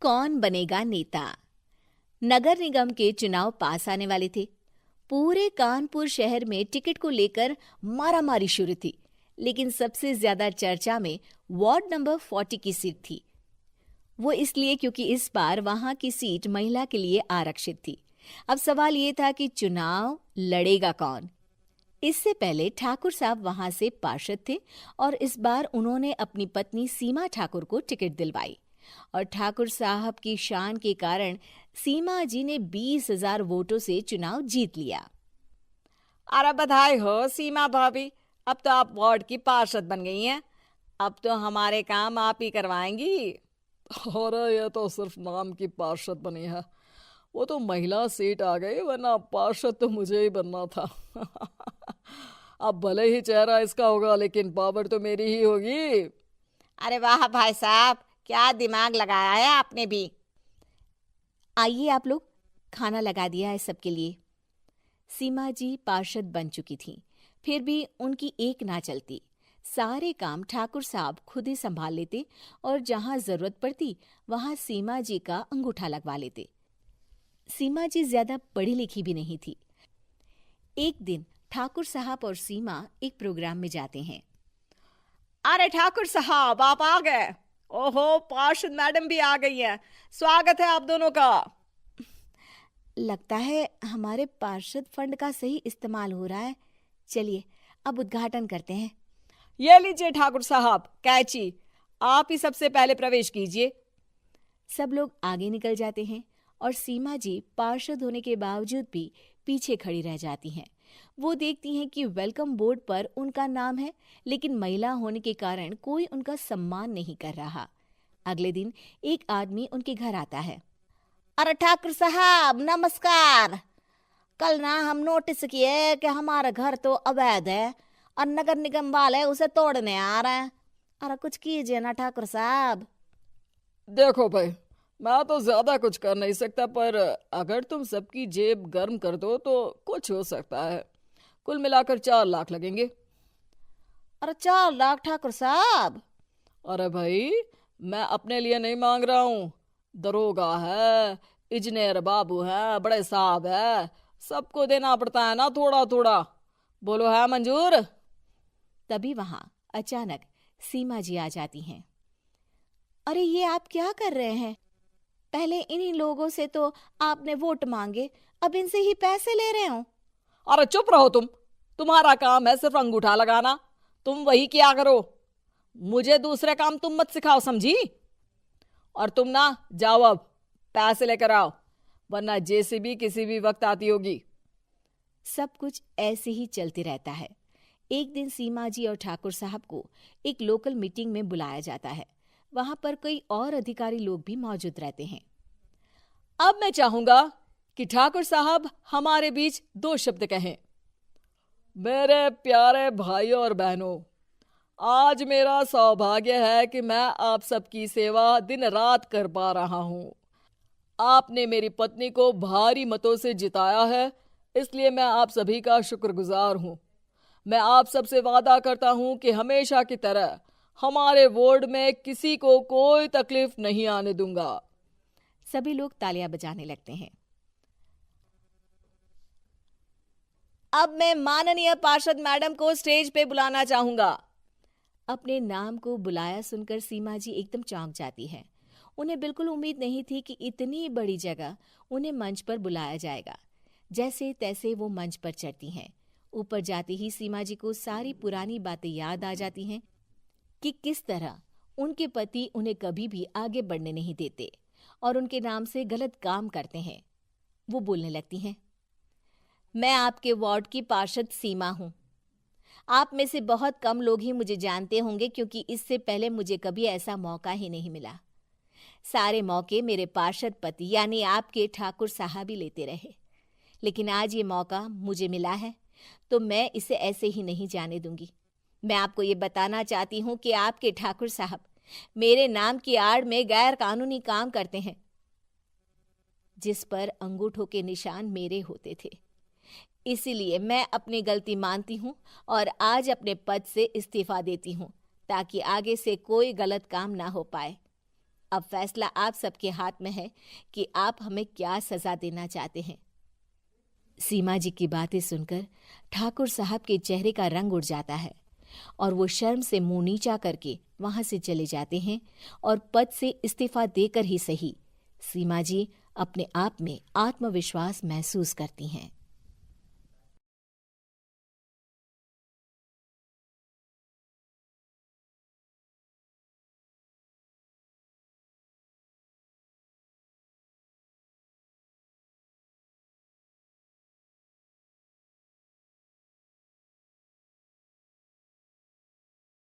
कौन बनेगा नेता। नगर निगम के चुनाव पास आने वाले थे। पूरे कानपुर शहर में टिकट को लेकर मारामारी शुरू थी, लेकिन सबसे ज्यादा चर्चा में वार्ड नंबर 40 की सीट थी। वो इसलिए क्योंकि इस बार वहां की सीट महिला के लिए आरक्षित थी। अब सवाल ये था कि चुनाव लड़ेगा कौन। इससे पहले ठाकुर साहब वहां से पार्षद थे और इस बार उन्होंने अपनी पत्नी सीमा ठाकुर को टिकट दिलवाई और ठाकुर साहब की शान के कारण सीमा जी ने 20,000 वोटों से चुनाव जीत लिया। अरे बधाई हो सीमा भाभी, अब तो आप वार्ड की पार्षद बन गई हैं। अब तो हमारे काम आप ही करवाएंगी। अरे ये तो सिर्फ नाम की पार्षद बनी है, वो तो महिला सीट आ गई, वरना पार्षद तो मुझे ही बनना था। अब भले ही चेहरा इसका होगा, लेकिन पावर तो मेरी ही होगी। अरे वाह भाई साहब, क्या दिमाग लगाया है आपने भी। आइए आप लोग, खाना लगा दिया है सबके लिए। सीमा जी पार्षद बन चुकी थीं, फिर भी उनकी एक ना चलती। सारे काम ठाकुर साहब खुद ही संभाल लेते और जहां जरूरत पड़ती वहां सीमा जी का अंगूठा लगवा लेते। सीमा जी ज्यादा पढ़ी लिखी भी नहीं थी। एक दिन ठाकुर साहब और सीमा एक प्रोग्राम में जाते हैं। अरे ठाकुर साहब, आप आ गए। ओहो, पार्षद मैडम भी आ गई हैं। स्वागत है आप दोनों का। लगता है हमारे पार्षद फंड का सही इस्तेमाल हो रहा है। चलिए अब उद्घाटन करते हैं। ये लीजिए ठाकुर साहब कैची, आप ही सबसे पहले प्रवेश कीजिए। सब लोग आगे निकल जाते हैं और सीमा जी पार्षद होने के बावजूद भी पीछे खड़ी रह जाती हैं। वो देखती हैं कि वेलकम बोर्ड पर उनका नाम है, लेकिन महिला होने के कारण कोई उनका सम्मान नहीं कर रहा। अगले दिन एक आदमी उनके घर आता है। अरे ठाकुर साहब नमस्कार। कल ना हम नोटिस किए कि हमारा घर तो अवैध है और नगर निगम वाले उसे तोड़ने आ रहे हैं। अरे कुछ कीजिए ना ठाकुर साहब। देखो भाई, मैं तो ज्यादा कुछ कर नहीं सकता, पर अगर तुम सबकी जेब गर्म कर दो तो कुछ हो सकता है। कुल मिलाकर 4 लाख लगेंगे। अरे 4 लाख ठाकुर साहब? अरे भाई, मैं अपने लिए नहीं मांग रहा हूँ। दरोगा है, इंजीनियर बाबू है, बड़े साहब है, सबको देना पड़ता है ना थोड़ा थोड़ा। बोलो है मंजूर? तभी वहां अचानक सीमा जी आ जाती हैं। अरे ये आप क्या कर रहे हैं? पहले इन्हीं लोगों से तो आपने वोट मांगे, अब इनसे ही पैसे ले रहे हो। अरे चुप रहो तुम, तुम्हारा काम है सिर्फ अंगूठा लगाना, तुम वही किया करो। मुझे दूसरे काम तुम मत सिखाओ, समझी? और तुम ना जाओ, अब पैसे लेकर आओ, वरना जेसीबी किसी भी वक्त आती होगी। सब कुछ ऐसे ही चलते रहता है। एक दिन सीमा जी और ठाकुर साहब को एक लोकल मीटिंग में बुलाया जाता है। वहां पर कई और अधिकारी लोग भी मौजूद रहते हैं। अब मैं चाहूंगा कि ठाकुर साहब हमारे बीच 2 शब्द कहें। मेरे प्यारे भाइयों और बहनों, आज मेरा सौभाग्य है कि मैं आप सबकी सेवा दिन रात कर पा रहा हूं। आपने मेरी पत्नी को भारी मतों से जिताया है, इसलिए मैं आप सभी का शुक्रगुजार हूं। मैं आप सबसे वादा करता हूं कि हमेशा की तरह हमारे वार्ड में किसी को कोई तकलीफ नहीं आने दूंगा। सभी लोग तालियां बजाने लगते हैं। अब मैं माननीय पार्षद मैडम को स्टेज पे बुलाना चाहूंगा। अपने नाम को बुलाया सुनकर सीमा जी एकदम चौंक जाती है। उन्हें बिल्कुल उम्मीद नहीं थी कि इतनी बड़ी जगह उन्हें मंच पर बुलाया जाएगा। जैसे तैसे वो मंच पर चढ़ती हैं। ऊपर जाते ही सीमा जी को सारी पुरानी बातें याद आ जाती हैं कि किस तरह उनके पति उन्हें कभी भी आगे बढ़ने नहीं देते और उनके नाम से गलत काम करते हैं। वो बोलने लगती हैं। मैं आपके वार्ड की पार्षद सीमा हूं। आप में से बहुत कम लोग ही मुझे जानते होंगे, क्योंकि इससे पहले मुझे कभी ऐसा मौका ही नहीं मिला। सारे मौके मेरे पार्षद पति यानी आपके ठाकुर साहब ही लेते रहे, लेकिन आज ये मौका मुझे मिला है तो मैं इसे ऐसे ही नहीं जाने दूंगी। मैं आपको ये बताना चाहती हूँ कि आपके ठाकुर साहब मेरे नाम की आड़ में गैर कानूनी काम करते हैं, जिस पर अंगूठों के निशान मेरे होते थे। इसीलिए मैं अपनी गलती मानती हूँ और आज अपने पद से इस्तीफा देती हूँ, ताकि आगे से कोई गलत काम ना हो पाए। अब फैसला आप सबके हाथ में है कि आप हमें क्या सजा देना चाहते हैं। सीमा जी की बातें सुनकर ठाकुर साहब के चेहरे का रंग उड़ जाता है और वो शर्म से मुंह नीचा करके वहां से चले जाते हैं और पद से इस्तीफा देकर ही सही सीमा जी अपने आप में आत्मविश्वास महसूस करती हैं।